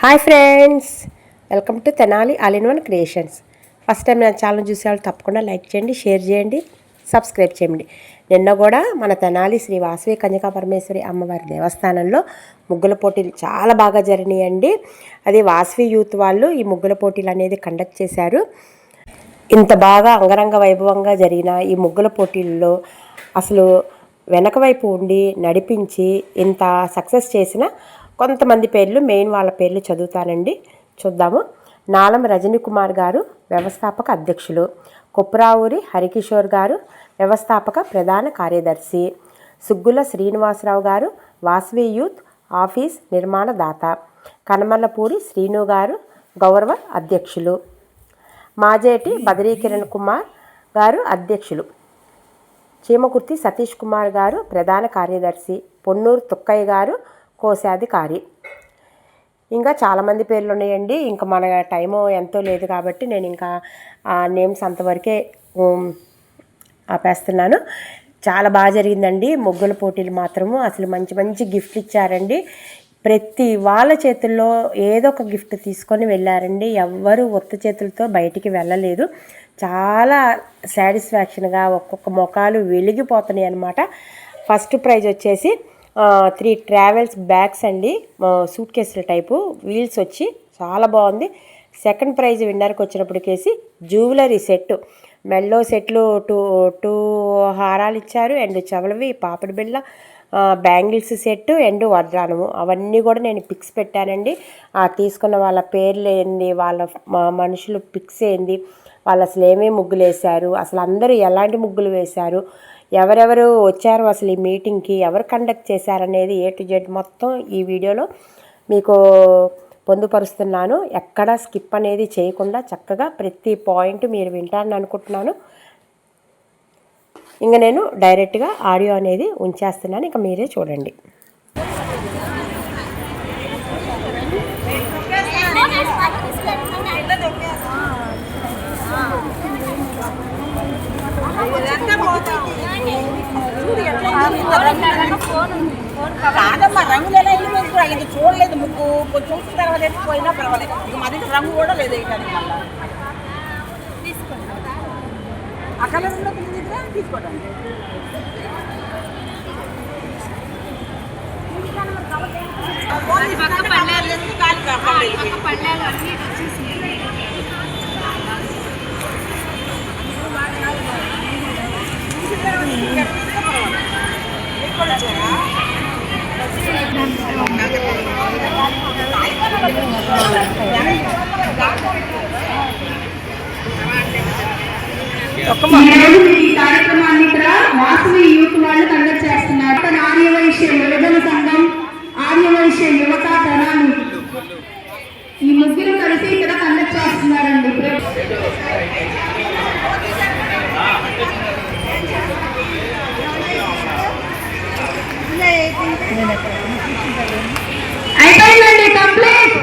Hi friends, welcome to Tenali all in one creations. First time నా channel చూసే వాళ్ళు తప్పకుండా లైక్ చేయండి, షేర్ చేయండి, సబ్స్క్రైబ్ చేయండి. నిన్న కూడా మన తెనాలి శ్రీ వాసవి కన్యకా పరమేశ్వరి అమ్మవారి దేవస్థానంలో ముగ్గుల పోటీలు చాలా బాగా జరిగినాయండి. అది వాసవి యూత్ వాళ్ళు ఈ ముగ్గుల పోటీలు అనేది కండక్ట్ చేశారు. ఇంత బాగా అంగరంగ వైభవంగా జరిగిన ఈ ముగ్గుల పోటీల్లో అసలు వెనక వైపు ఉండి నడిపించి ఇంత సక్సెస్ చేసిన కొంతమంది పేర్లు, మెయిన్ వాళ్ళ పేర్లు చదువుతానండి, చూద్దాము. నాలం రజనీకుమార్ గారు వ్యవస్థాపక అధ్యక్షులు, కుప్రావూరి హరికిషోర్ గారు వ్యవస్థాపక ప్రధాన కార్యదర్శి, సుగ్గుల శ్రీనివాసరావు గారు వాసవి యూత్ ఆఫీస్ నిర్మాణదాత, కనమల్లపూరి శ్రీను గారు గౌరవ అధ్యక్షులు, మాజేటి బదరీకిరణ్ కుమార్ గారు అధ్యక్షులు, చీమకుర్తి సతీష్ కుమార్ గారు ప్రధాన కార్యదర్శి, పొన్నూరు తుక్కయ్య గారు కోశాధికారి. ఇంకా చాలామంది పేర్లు ఉన్నాయండి. ఇంకా మన టైము ఎంతో లేదు కాబట్టి నేను ఇంకా ఆ నేమ్స్ అంతవరకే ఆపేస్తున్నాను. చాలా బాగా జరిగిందండి ముగ్గుల పోటీలు మాత్రము. అసలు మంచి మంచి గిఫ్ట్లు ఇచ్చారండి. ప్రతి వాళ్ళ చేతుల్లో ఏదో ఒక గిఫ్ట్ తీసుకొని వెళ్ళారండి. ఎవ్వరూ ఒత్త చేతులతో బయటికి వెళ్ళలేదు. చాలా సాటిస్ఫాక్షన్గా ఒక్కొక్క ముఖాలు వెలిగిపోతున్నాయి అన్నమాట. ఫస్ట్ ప్రైజ్ వచ్చేసి 3 ట్రావెల్స్ బ్యాగ్స్ అండి, సూట్ కేసుల టైపు వీల్స్ వచ్చి చాలా బాగుంది. సెకండ్ ప్రైజ్ విన్నర్కి వచ్చినప్పటికేసి జ్యువెలరీ సెట్, మెల్లో సెట్లు టూ హారాలు ఇచ్చారు, అండ్ చెవులవి, పాపిడి బిళ్ళ, బ్యాంగిల్స్ సెట్ అండ్ వడ్రానము. అవన్నీ కూడా నేను పిక్స్ పెట్టానండి. తీసుకున్న వాళ్ళ పేర్లు ఏంది, వాళ్ళ మనుషులు పిక్స్ ఏంది, వాళ్ళు అసలు ఏమేమి ముగ్గులు వేశారు, అసలు అందరూ ఎలాంటి ముగ్గులు వేశారు, ఎవరెవరు వచ్చారు, అసలు ఈ మీటింగ్కి ఎవరు కండక్ట్ చేశారనేది A to Z మొత్తం ఈ వీడియోలో మీకు పొందుపరుస్తున్నాను. ఎక్కడ స్కిప్ అనేది చేయకుండా చక్కగా ప్రతి పాయింట్ మీరు వింటారని అనుకుంటున్నాను. ఇంకా నేను డైరెక్ట్గా ఆడియో అనేది ఉంచేస్తున్నాను, ఇంకా మీరే చూడండి. కాదమ్మా, రంగులు ఎలా వెళ్ళిపోయింది వాళ్ళకి చూడలేదు. ముగ్గు చూసిన తర్వాత పోయినా పర్వాలేదు. ఇక మా దగ్గర రంగు కూడా లేదు. మళ్ళీ ఆ కలర్ ఉన్న పిల్లల దగ్గర తీసుకోవడం. ఈ కార్యక్రమాన్ని ఇక్కడ వాసవి యూత్ వాళ్ళు కండక్ట్ చేస్తున్నారు. ఆర్యవైశ్య యువజన సంఘం, ఆర్యవైశ్య యువత తరాలు ఈ ముగ్గురు కలిసి ఇక్కడ కండక్ట్ చేస్తున్నారండి. అయిపోయిందండి, కంప్లీట్.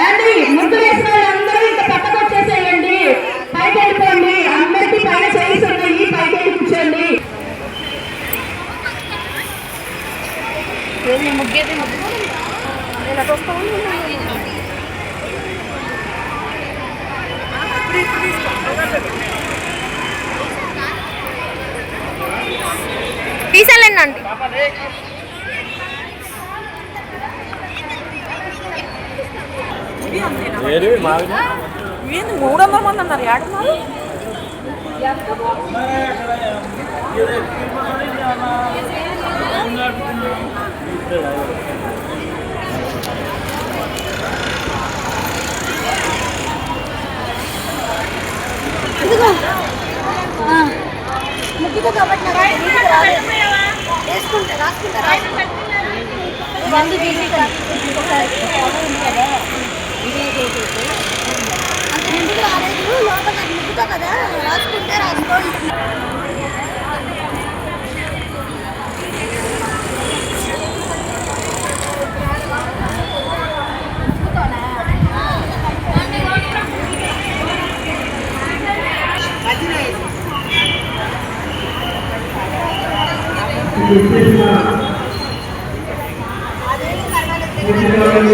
ఏంటి ముగ్గురు వేసిన వాళ్ళందరూ ఇంకా పక్కకు వచ్చేసేయండి, పైకి వెళ్ళిపోండి. అందరికీ పైన చేసి ఉన్నాయి, పైకి వెళ్ళి కూర్చోండి. తీసాలండి అండి. ఏంది 300 మంది అన్నారు. ఏడున్నారు ముగ్గుతో కాబట్టి రాసుకుంటా మందు అంత ముందుకు రాలేదు. లోపల ముగ్గుతో కదా రాసుకుంటే రాసుకోండి. Gracias.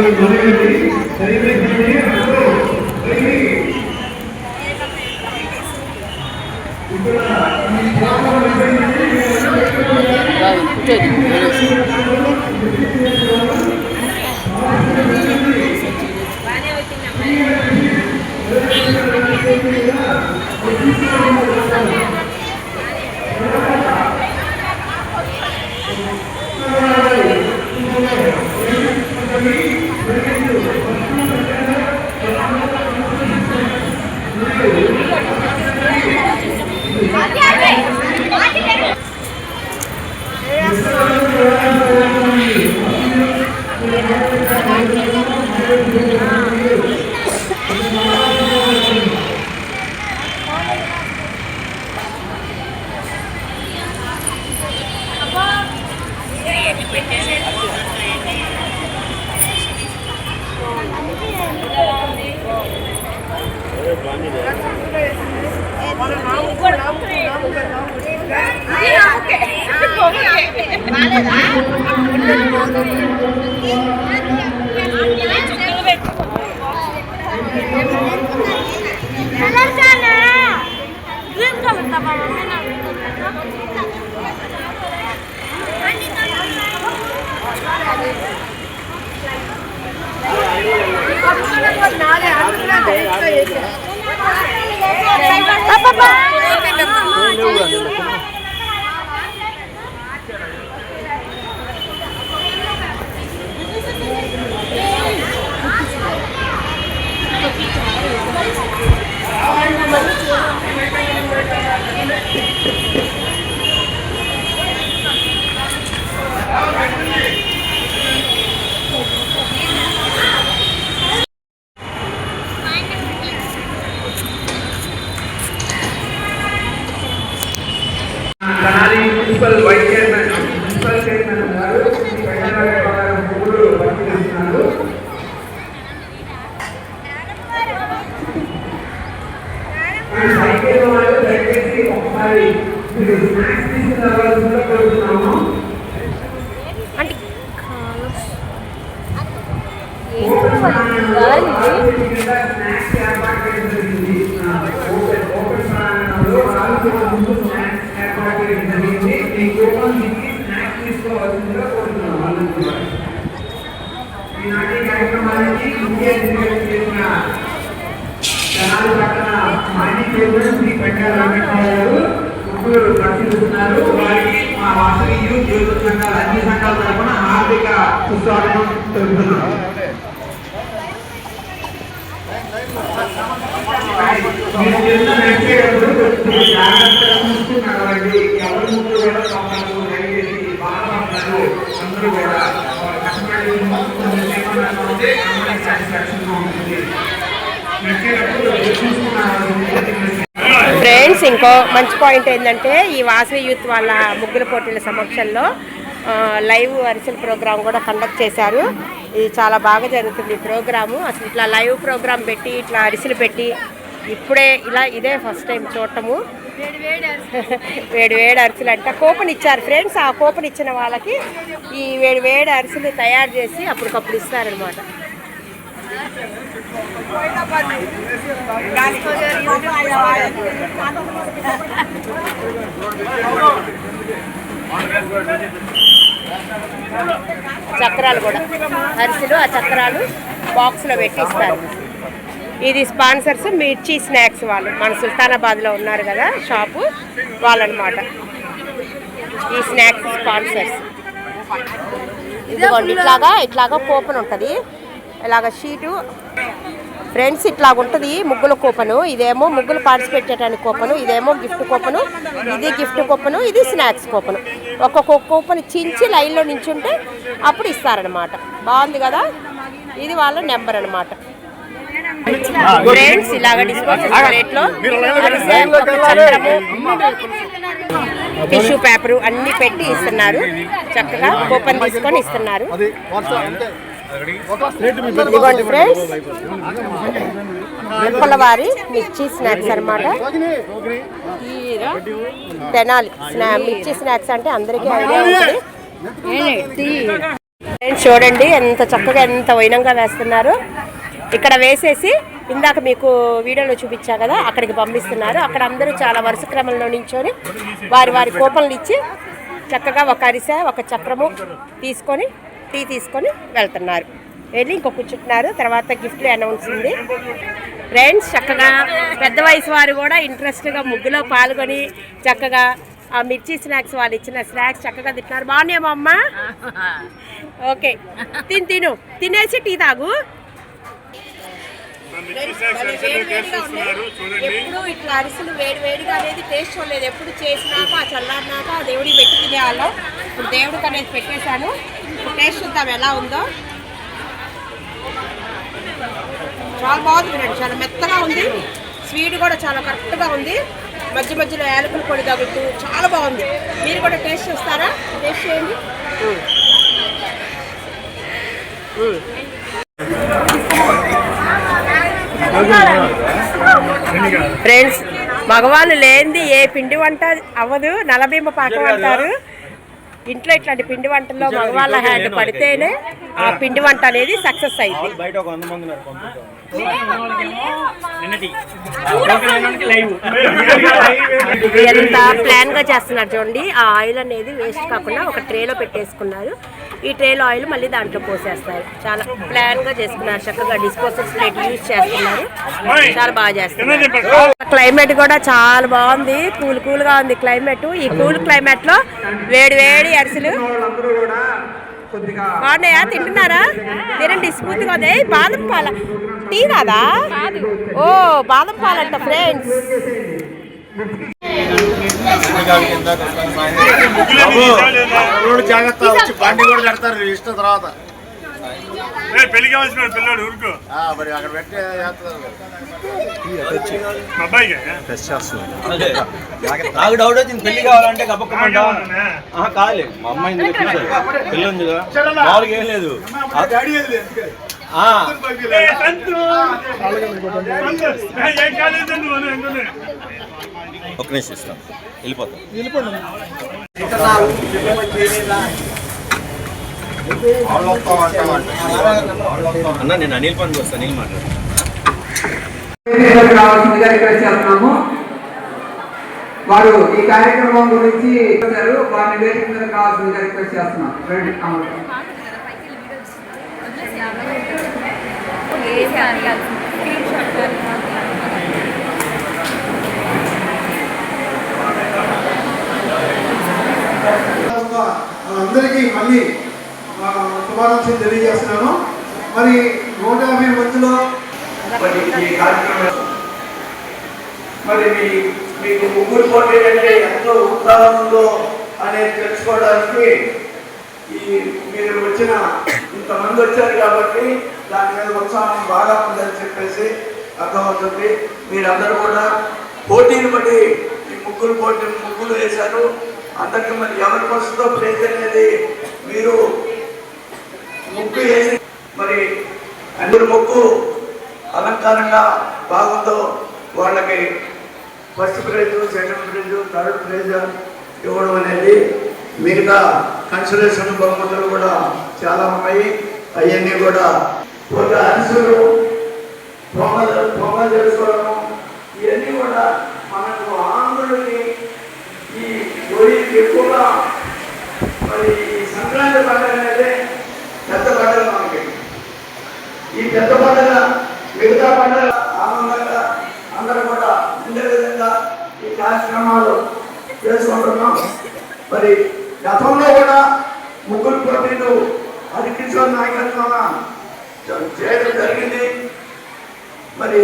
Tenali municipal vice chairman municipal chairman గారు మూడు పరిశీలిస్తున్నారు. సైకిల్ వాళ్ళు దయచేసి ఒకసారి మీరు స్నాక్స్ తీసుకురావాల్సిందిగా కోరుతున్నాము. స్నాక్స్ ఏర్పాటు చేయడం జరిగింది. ఓపెన్ ప్రాంగణంలో 4 ముందు స్నాక్స్ ఏర్పాటు చేయడం జరిగింది. ఈ కూపన్ స్నాక్స్ తీసుకోవాల్సిందిగా కోరుతున్నాం. ఈనాటి కార్యక్రమానికి ముఖ్య అతిథిగా చేసిన తెనాలి పట్టణ మాజీ చైర్మన్ శ్రీ పెంటాల వెంకటరావు గారు ముగ్గురు పరిశీలిస్తున్నారు. వారికి మా వాసవి యూత్ యువత సంఘాల అన్ని సంఘాల తరఫున హార్దిక సుస్వాగతం తెలుపుతున్నాం. మీరు చేసిన నడిచేటప్పుడు జాగ్రత్తగా చూసుకున్నారండి. ఎవరి ముందు కూడా తప్పదు. దయచేసి బాధపడతారు. అందరూ కూడా కష్టపడి సాటిస్ఫాక్షన్గా ఉంటుంది. నడిచేటప్పుడు చూసుకున్నారు. ఫ్రెండ్స్, ఇంకో మంచి పాయింట్ ఏంటంటే ఈ వాసవి యూత్ వాళ్ళ ముగ్గుల పోటీల సమక్షంలో లైవ్ అరిసెల ప్రోగ్రాం కూడా కండక్ట్ చేశారు. ఇది చాలా బాగా జరుగుతుంది ప్రోగ్రాము. అసలు ఇట్లా లైవ్ ప్రోగ్రాం పెట్టి ఇట్లా అరిసెలు పెట్టి ఇప్పుడే ఇదే ఫస్ట్ టైం చూడటము. వేడి వేడి అరిసెలు అంట కూపన్ ఇచ్చారు ఫ్రెండ్స్. ఆ కూపన్ ఇచ్చిన వాళ్ళకి ఈ వేడి వేడి అరిసెలు తయారు చేసి అప్పటికప్పుడు ఇస్తారనమాట. చక్రాలు కూడా అరిసెలు ఆ చక్రాలు బాక్స్లో పెట్టి ఇస్తారు. ఇది స్పాన్సర్స్ మిర్చి స్నాక్స్ వాళ్ళు, మన సుల్తానాబాద్లో ఉన్నారు కదా షాపు వాళ్ళనమాట ఈ స్నాక్స్ స్పాన్సర్స్. ఇదిగోండి ఇట్లాగా కూపన్ ఉంటుంది. ఇలాగ షీటు ఫ్రెండ్స్ ఇట్లాగుంటుంది ముగ్గుల కూపను. ఇదేమో ముగ్గులు పార్టిసిపేట్ చేయడానికి కూపను, ఇదేమో గిఫ్ట్ కూపను, ఇది గిఫ్ట్ కూపను, ఇది స్నాక్స్ కూపను. ఒక్కొక్క కూపన్ చించి లైన్లో నించుంటే అప్పుడు ఇస్తారనమాట. బాగుంది కదా. ఇది వాళ్ళ నెంబర్ అనమాట. ఫ్రెండ్స్ ఇలాగ డిస్పోజల్ ప్లేట్లో టిష్యూ పేపరు అన్ని పెట్టి ఇస్తున్నారు. చక్కగా కూపన్ తీసుకొని ఇస్తున్నారు. ఇదిగోండి ఫ్రెండ్స్ వెంపలవారి మిర్చి స్నాక్స్ అనమాట. తెనాలి మిర్చి స్నాక్స్ అంటే అందరికీ ఐడియా ఉంటుంది. చూడండి ఎంత చక్కగా ఎంత వైనంగా వేస్తున్నారు. ఇక్కడ వేసేసి ఇందాక మీకు వీడియోలో చూపించా కదా, అక్కడికి పంపిస్తున్నారు. అక్కడ అందరూ చాలా వరుస క్రమంలో నించొని వారి కూపన్లు ఇచ్చి చక్కగా ఒక అరిసె ఒక చక్రము తీసుకొని టీ తీసుకొని వెళ్తున్నారు. వెళ్ళి ఇంకో కూర్చుంటున్నారు. తర్వాత గిఫ్ట్లు అనౌన్స్ ఉంది. ఫ్రెండ్స్ చక్కగా పెద్ద వయసు వారు కూడా ఇంట్రెస్ట్గా ముగ్గులో పాల్గొని చక్కగా ఆ మిర్చి స్నాక్స్ వాళ్ళు ఇచ్చిన స్నాక్స్ చక్కగా తింటున్నారు. బాగున్నాయమ్మా అమ్మ? ఓకే, తినేసి టీ తాగు. ఎప్పుడు ఇట్లా అరిసెలు వేడిగా అనేది టేస్ట్ చూడలేదు. ఎప్పుడు చేసినాక ఆ చల్లారినాక ఆ దేవుడికి పెట్టి తినేవాళ్ళం. ఇప్పుడు దేవుడికి అనేది పెట్టేశాను. టేస్ట్ చూద్దాం ఎలా ఉందో. చాలా బాగుంది ఫ్రెండ్స్, చాలా మెత్తగా ఉంది. స్వీట్ కూడా చాలా కరెక్ట్గా ఉంది. మధ్య మధ్యలో యాలకుల పొడి తగులుతూ చాలా బాగుంది. మీరు కూడా టేస్ట్ చేస్తారా? టేస్ట్ చేయండి. ఫ్రెండ్స్ మగవాళ్ళు లేనిది ఏ పిండి వంట అవ్వదు. నలభీమ పాకం అంటారు. ఇంట్లో ఇట్లాంటి పిండి వంటల్లో మగవాళ్ళ హ్యాండ్ పడితేనే ఆ పిండి వంట అనేది సక్సెస్ అయింది. ఎంత ప్లాన్ గా చేస్తున్నారు చూడండి. ఆ ఆయిల్ అనేది వేస్ట్ కాకుండా ఒక ట్రేలో పెట్టేసుకున్నారు. ఈ ట్రేలో ఆయిల్ మళ్ళీ దాంట్లో పోసేస్తారు. చాలా ప్లాన్ గా చేసుకున్నారు. చక్కగా డిస్పోజల్ ప్లేట్ యూజ్ చేస్తున్నారు. చాలా బాగా చేస్తున్నారు. క్లైమేట్ కూడా చాలా బాగుంది. కూల్ గా ఉంది క్లైమేట్. ఈ కూల్ క్లైమేట్ లో వేడి అరిసెలు బాగున్నాయా? తింటున్నారా? తినండి, స్మూత్గా ఉంది. బాదం పాల టీ కాదా? ఓ బాదం పాలంట ఫ్రెండ్స్. జాగ్రత్త వచ్చి బండి కూడా కడతారు ఇష్టం. తర్వాత పెళ్లి కావాల్సిన పిల్లడు ఊరుకో మరి అక్కడ పెట్టి నాకు డౌట్ వచ్చింది. పెళ్లి కావాలంటే కప్పకుండా కాదు. మా అమ్మాయి పెళ్ళి ఉందిగా, మామూలుగా ఏం లేదు. ఒక నిమిషం ఇస్తాం, వెళ్ళిపోతాం. అన్న నేను అనిల్ పనికి వస్తాను. అనిల్ మాట్లాడు. వారు ఈ కార్యక్రమం గురించి వారిని వేదిక మీద కావాల్సిందిగా రిక్వెస్ట్ చేస్తున్నాం. అందరికీ మళ్ళీ శుభాకాంక్షలు తెలియజేస్తున్నాను. మరి 150 మందిలో మరి మీకు ముగ్గురు పోటీ అంటే ఎంతో ఉత్సాహం ఉందో అనేది తెలుసుకోవడానికి మీరు వచ్చిన ఇంతమంది వచ్చారు కాబట్టి దాని మీద ఉత్సాహం బాగా ఉందని చెప్పేసి అర్థమవుతుంది. మీరందరూ కూడా పోటీని బట్టి ఈ ముగ్గులు వేశారు. అందరికీ మరి ఎవరికి వస్తుందో ప్లేస్ అనేది మీరు ముగ్గు వేసి మరి అందరు ముగ్గు అలంకారంగా బాగుందో వాళ్ళకి first prize, second prize, third prize ఇవ్వడం అనేది, మిగతా కన్సలేషన్ బహుమతులు కూడా చాలా ఉన్నాయి. అవన్నీ కూడా ఒక అరిసెలు పొంగల్ చేసుకోవడం ఇవన్నీ కూడా మనకు ఆంధ్రుడికి ఈ ఒడికి ఎక్కువగా మరి సంక్రాంతి పండుగ అనేది పెద్ద పండుగ. మనకి ఈ పెద్ద పండుగ మిగతా పండుగ ఆనందంగా అందరూ కూడా ఉండే విధంగా ఈ కార్యక్రమాలు చేసుకుంటున్నాం. మరి గతంలో కూడా ముగ్గురు పోటీలు హరికిషోర్ నాయకత్వాన చేయడం జరిగింది. మరి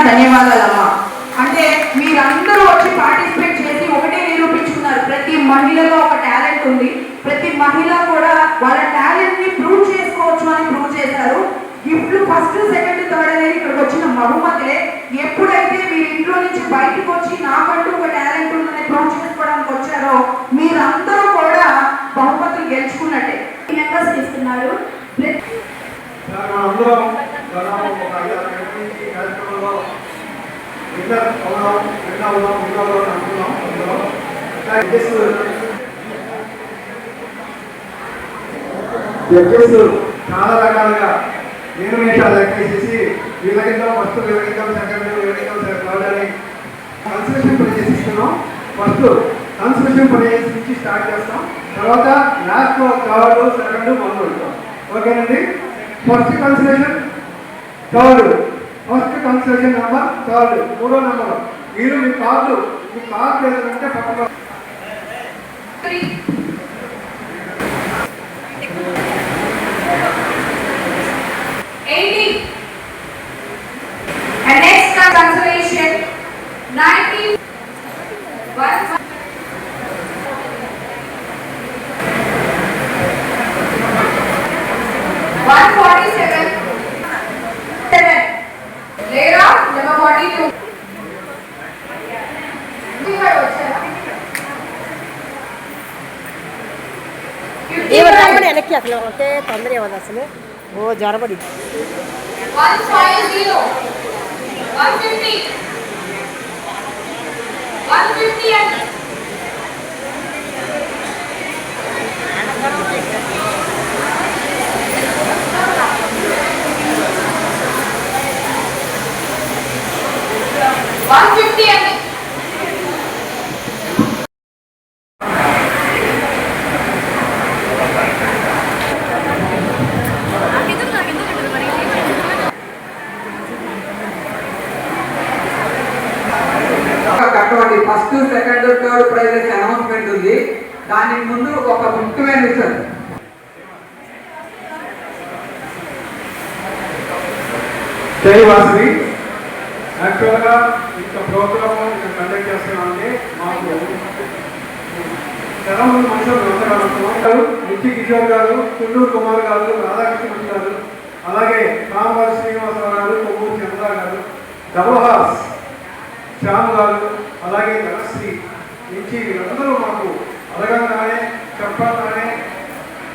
ధన్యవాదాలమ్మా. అంటే మీరందరూ వచ్చి పార్టిసిపేట్ చేసి ఒకటే నిరూపించుకున్నారు. ప్రతి మహిళలో ఒక టాలెంట్ ఉంది. ప్రతి మహిళ కూడా వాళ్ళ టాలెంట్ ని ప్రూవ్ చేసుకోవచ్చు అని ప్రూవ్ చేశారు. గిఫ్ట్లు ఫస్ట్, సెకండ్, థర్డ్ అనేది ఇక్కడికి వచ్చిన బహుమతులే. ఎప్పుడైతే మీరు ఇంట్లో నుంచి బయటకు వచ్చి నాకంటూ ఒక టాలెంట్ ఉందని ప్రూవ్ చేసుకోవడానికి వచ్చారో మీరందరూ కూడా బహుమతులు గెలుచుకున్నట్టే. మెంబర్స్ ఇస్తున్నారు. జడ్జెస్ చాలా రకాలుగా నియమేషాలు లెక్కేసేసి వీళ్ళకిందాం ఫస్ట్ వీళ్ళకిందాం సెకండ్ వీళ్ళకిందాం థర్డ్ అని కన్సల్టేషన్ ప్రైజెస్ ఇస్తున్నాం. ఫస్ట్ కన్సల్టేషన్ ప్రైజెస్ నుంచి స్టార్ట్ చేస్తాం, తర్వాత లాస్ట్ థర్డ్ సెకండ్ మొదలు. ఓకేనండి. First consultation third, first consultation number third, 3వ నెంబర్. మీరు మీ కార్డు ఏదంటే పక్కన 80. And next consolation 90. 147. 7. Later number 42. ఏమన్నా వెనక్కి అసలు ఒకే తొందర ఏమన్నా అసలు ఓ జ్వరపడి 150. 150. 150 and 150 and కట్టండి. First second third prices announcement ఉంది. దానికి ముందు ఒక ముఖ్యమైన విషయం, జై వాసవి. యాక్చువల్గా ఇంత ప్రోగ్రామ్ కండక్ట్ చేస్తున్నామంటే మాకు చాలా మంది మనుషులు నిత్య కిషోర్ గారు, చుండూరు కుమార్ గారు, రాధాకృష్ణ గారు, అలాగే రామవారి శ్రీనివాసరావు గారు, కొమ్మూరు చంద్ర గారు, డబోహాస్ శ్యామ్ గారు, అలాగే ధనశ్రీ నుంచి వీళ్ళందరూ మాకు అడగంగానే చెప్పగానే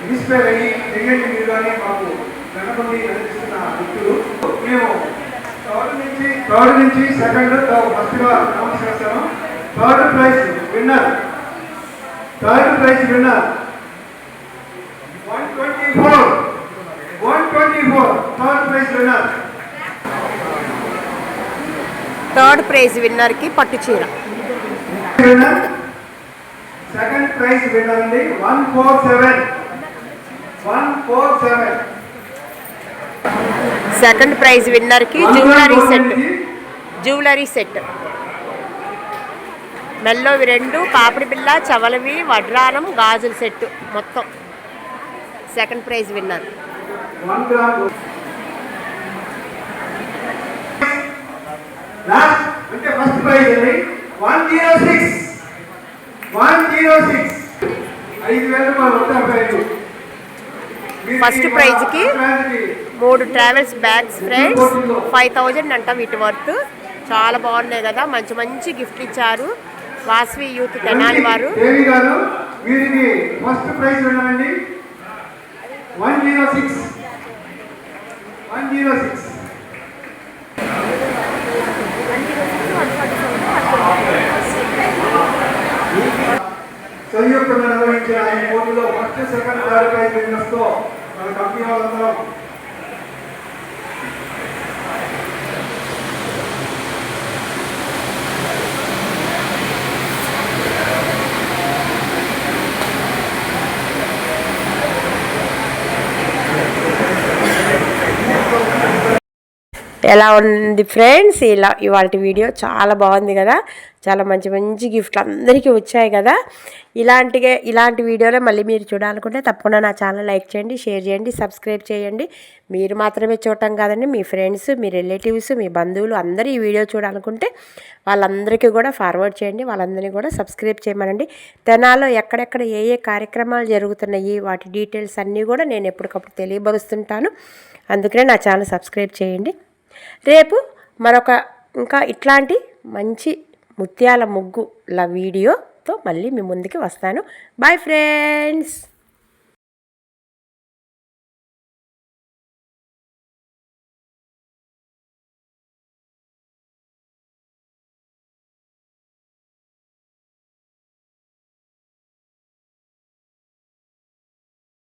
ఇన్స్పైర్ అయ్యి చెయ్యండి మీరు కానీ మాకు వెనకుండి నడిపిస్తున్న వ్యక్తులు. మేము థర్డ్ నుంచి సెకండ్ ఫస్ట్గా అనౌన్స్ చేస్తాను. Third prize winner 124 third prize winner. Third prize విన్నర్కి పట్టు చీర. సెకండ్ ప్రైజ్ విన్నర్ అండి 147. సెకండ్ ప్రైజ్ విన్నర్కి జ్యువెలరీ సెట్ మెల్లోవి 2, పాపిడి బిళ్ళ, చవలవి, వడ్రానం, గాజుల సెట్ మొత్తం second prize winner. 1 gram last అంటే ఫస్ట్ ప్రైజ్ అండి 106. 5,000 రూపాయలు వస్తాయి. ఫస్ట్ ప్రైజ్కి 3 ట్రావెల్స్ బ్యాగ్స్ ఫ్రెండ్స్ 5,000 అంట వీటి వర్త్. చాలా బాగున్నాయి కదా, మంచి మంచి గిఫ్ట్లు ఇచ్చారు వాసవి యూత్ తెనాలి వారు. దేవి గారు వీరికి ఫస్ట్ ప్రైజ్ విన్నారండి 106. సంయుక్తంగా నిర్వహించిన ఈ పోటీలో first second third prize winners తో మన కంపెనీ వాళ్ళందరం ఎలా ఉంది ఫ్రెండ్స్? ఇవాళ వీడియో చాలా బాగుంది కదా, చాలా మంచి మంచి గిఫ్ట్లు అందరికీ వచ్చాయి కదా. ఇలాంటి వీడియోలో మళ్ళీ మీరు చూడాలనుకుంటే తప్పకుండా నా ఛానల్ లైక్ చేయండి, షేర్ చేయండి, సబ్స్క్రైబ్ చేయండి. మీరు మాత్రమే చూడటం కాదండి, మీ ఫ్రెండ్స్, మీ రిలేటివ్స్, మీ బంధువులు అందరూ ఈ వీడియో చూడాలనుకుంటే వాళ్ళందరికీ కూడా ఫార్వర్డ్ చేయండి, వాళ్ళందరినీ కూడా సబ్స్క్రైబ్ చేయమనండి. తెనాల్లో ఎక్కడెక్కడ ఏ కార్యక్రమాలు జరుగుతున్నాయి వాటి డీటెయిల్స్ అన్నీ కూడా నేను ఎప్పటికప్పుడు తెలియబరుస్తుంటాను. అందుకనే నా ఛానల్ సబ్స్క్రైబ్ చేయండి. రేపు మరొక ఇంకా ఇట్లాంటి మంచి ముత్యాల ముగ్గుల వీడియోతో మళ్ళీ మీ ముందుకి వస్తాను. Bye friends.